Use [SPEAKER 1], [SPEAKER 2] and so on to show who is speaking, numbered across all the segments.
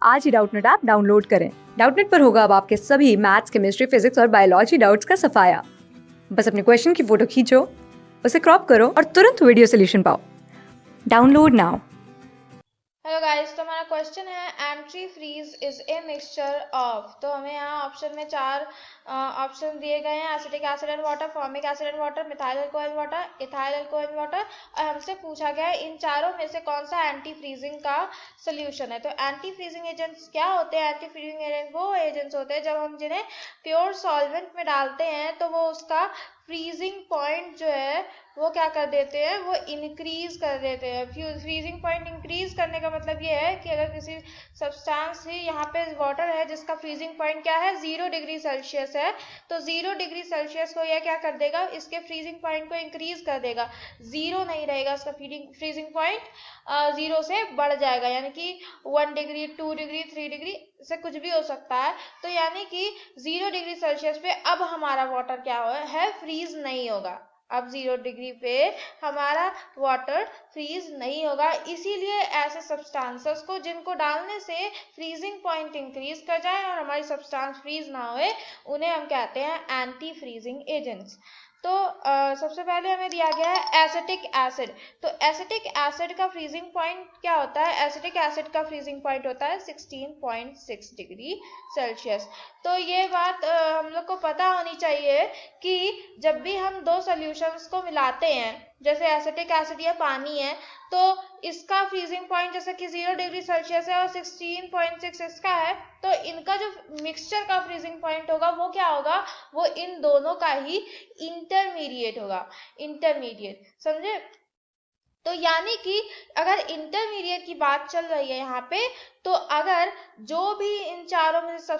[SPEAKER 1] आज ही Doubtnut app download करें। Doubtnut पर होगा अब आपके सभी मैथ्स, केमिस्ट्री, फिजिक्स और बायोलॉजी डाउट्स का सफाया। बस अपने क्वेश्चन की फोटो खींचो, उसे क्रॉप करो और तुरंत वीडियो सोल्यूशन पाओ। Download now.
[SPEAKER 2] हेलो गाइस, तो हमारा क्वेश्चन है anti freeze is a mixture of. तो हमें यहाँ ऑप्शन में चार ऑप्शन दिए गए हैं, acetic acid and water, formic acid and water, methyl alcohol water, ethyl alcohol water. और हमसे पूछा गया है इन चारों में से कौन सा एंटी फ्रीजिंग का सोल्यूशन है। तो एंटी फ्रीजिंग एजेंट्स क्या होते हैं? एंटी फ्रीजिंग एजेंट वो एजेंट्स होते हैं जब हम जिन्हें प्योर सॉल्वेंट में डालते हैं तो वो उसका फ्रीजिंग पॉइंट जो है वो क्या कर देते हैं, वो इंक्रीज कर देते हैं। फ्रीजिंग पॉइंट इंक्रीज करने का मतलब ये है कि अगर किसी सब्सटेंस ही, यहाँ पे वाटर है जिसका फ्रीजिंग पॉइंट क्या है, 0 डिग्री सेल्सियस है, तो 0 डिग्री सेल्सियस को यह क्या कर देगा, इसके फ्रीजिंग पॉइंट को इंक्रीज कर देगा। 0 नहीं रहेगा इसका फ्रीजिंग पॉइंट, 0 से बढ़ जाएगा, यानी कि 1 डिग्री, 2 डिग्री, 3 डिग्री से कुछ भी हो सकता है। तो यानी कि 0 डिग्री सेल्सियस पे अब हमारा वाटर क्या है, फ्रीज नहीं होगा। अब 0 डिग्री पे हमारा वाटर फ्रीज नहीं होगा। इसीलिए ऐसे सब्सटेंसेस को जिनको डालने से फ्रीजिंग पॉइंट इंक्रीज कर जाए और हमारी सब्सटेंस फ्रीज ना होए, उन्हें हम कहते हैं एंटी फ्रीजिंग एजेंट्स। तो सबसे पहले हमें दिया गया है एसिटिक एसिड। तो एसिटिक एसिड का फ्रीजिंग पॉइंट क्या होता है? एसिटिक एसिड का फ्रीजिंग पॉइंट होता है 16.6 डिग्री सेल्सियस। तो ये बात हम लोग को पता होनी चाहिए कि जब भी हम दो सॉल्यूशंस को मिलाते हैं, जैसे एसिटिक एसिड या पानी है, तो इसका फ्रीजिंग पॉइंट जैसे कि 0 डिग्री सेल्सियस है और 16.6 इसका है, तो इनका जो मिक्सचर का फ्रीजिंग पॉइंट होगा वो क्या होगा, वो इन दोनों का ही इंटरमीडिएट होगा। इंटरमीडिएट, समझे? तो यानी कि अगर इंटरमीडिएट की बात चल रही है यहाँ पे, तो अगर जो भी इन चारों में से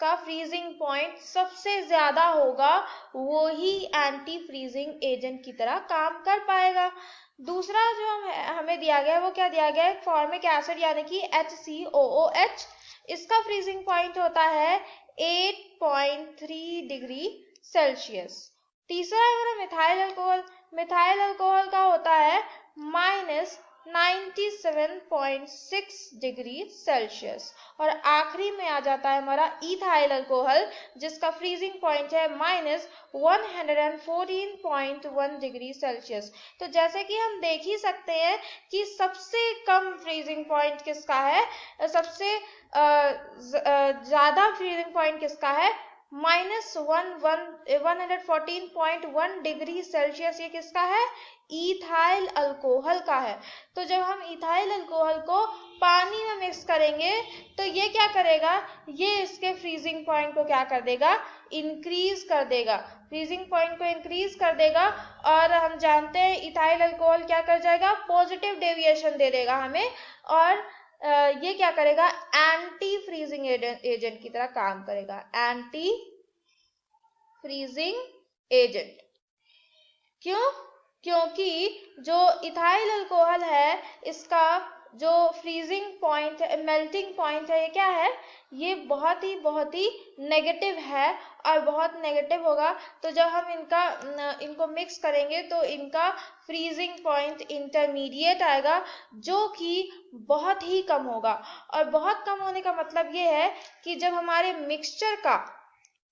[SPEAKER 2] का फ्रीजिंग पॉइंट सबसे ज्यादा होगा, वो ही एंटी फ्रीजिंग एजेंट की तरह काम कर पाएगा। दूसरा जो हमें दिया गया है वो क्या दिया गया है, फॉर्मिक एसिड यानी कि HCOOH। इसका फ्रीजिंग पॉइंट होता है 8.3 डिग्री सेल्सियस। तीसरा है हमारा मिथाइल अल्कोहल। मिथाइल अल्कोहल का होता है -97.6 डिग्री सेल्सियस। और आखिरी में आ जाता है हमारा इथाइल अल्कोहल, जिसका फ्रीजिंग पॉइंट है -114.1 डिग्री सेल्सियस। तो जैसे कि हम देख ही सकते हैं कि सबसे कम फ्रीजिंग पॉइंट किसका है, सबसे ज्यादा फ्रीजिंग पॉइंट किसका है, -114.1 डिग्री सेल्सियस। ये किसका है? इथाइल अल्कोहल का है। तो जब हम इथाइल अल्कोहल को पानी में मिक्स करेंगे तो ये क्या करेगा, ये इसके फ्रीजिंग पॉइंट को क्या कर देगा, इंक्रीज कर देगा। फ्रीजिंग पॉइंट को इंक्रीज कर देगा और हम जानते हैं इथाइल अल्कोहल क्या कर जाएगा, पॉजिटिव डेविएशन दे देगा हमें, और ये क्या करेगा, एंटी फ्रीजिंग एजेंट की तरह काम करेगा। एंटी फ्रीजिंग एजेंट क्यों? क्योंकि जो इथाइल अल्कोहल है, इसका जो फ्रीजिंग पॉइंट है, मेल्टिंग पॉइंट है, ये क्या है, ये बहुत ही नेगेटिव है और बहुत नेगेटिव होगा। तो जब हम इनको मिक्स करेंगे तो इनका फ्रीजिंग पॉइंट इंटरमीडिएट आएगा, जो कि बहुत ही कम होगा। और बहुत कम होने का मतलब ये है कि जब हमारे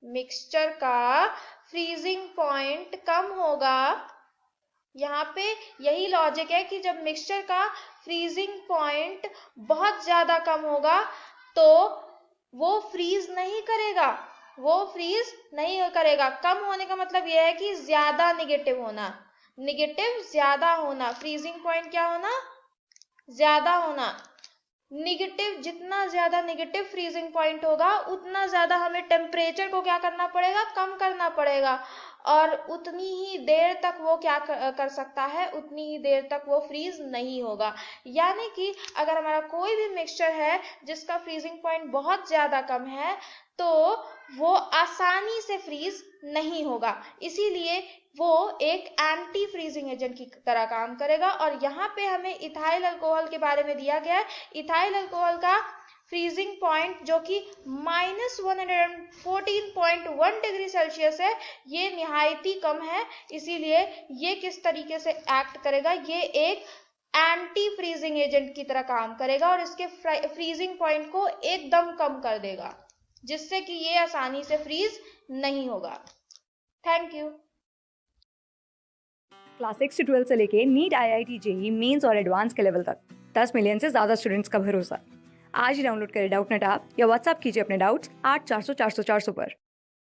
[SPEAKER 2] मिक्सचर का फ्रीजिंग पॉइंट कम होगा, यहाँ पे यही लॉजिक है कि जब मिक्सचर का फ्रीजिंग पॉइंट बहुत ज्यादा कम होगा तो वो फ्रीज नहीं करेगा। कम होने का मतलब यह है कि ज्यादा नेगेटिव ज्यादा होना, फ्रीजिंग पॉइंट क्या होना, ज्यादा होना। निगेटिव, जितना ज्यादा नेगेटिव फ्रीजिंग पॉइंट होगा उतना ज्यादा हमें टेम्परेचर को क्या करना पड़ेगा, कम करना पड़ेगा, और उतनी ही देर तक वो क्या कर सकता है, उतनी ही देर तक वो फ्रीज नहीं होगा। यानी कि अगर हमारा कोई भी मिक्सचर है जिसका फ्रीजिंग पॉइंट बहुत ज्यादा कम है, तो वो आसानी से फ्रीज नहीं होगा, इसीलिए वो एक एंटी फ्रीजिंग एजेंट की तरह काम करेगा। और यहाँ पे हमें इथाइल अल्कोहल के बारे में दिया गया है। इथाइल अल्कोहल का फ्रीजिंग पॉइंट जो कि -114.1 डिग्री सेल्सियस है, ये निहायत ही कम है। इसीलिए ये किस तरीके से एक्ट करेगा, ये एक एंटी फ्रीजिंग एजेंट की तरह काम करेगा और इसके फ्रीजिंग पॉइंट को एकदम कम कर देगा, जिससे कि ये आसानी से फ्रीज नहीं होगा। Thank you.
[SPEAKER 1] क्लास 6 से 12 से लेके नीट, IIT, जेई मेंस और एडवांस के लेवल तक 10 मिलियन से ज़्यादा स्टूडेंट्स का भरोसा। आज ही डाउनलोड करें डाउटनेट ऐप या व्हाट्सएप कीजिए अपने डाउट्स 8400 400 400 पर।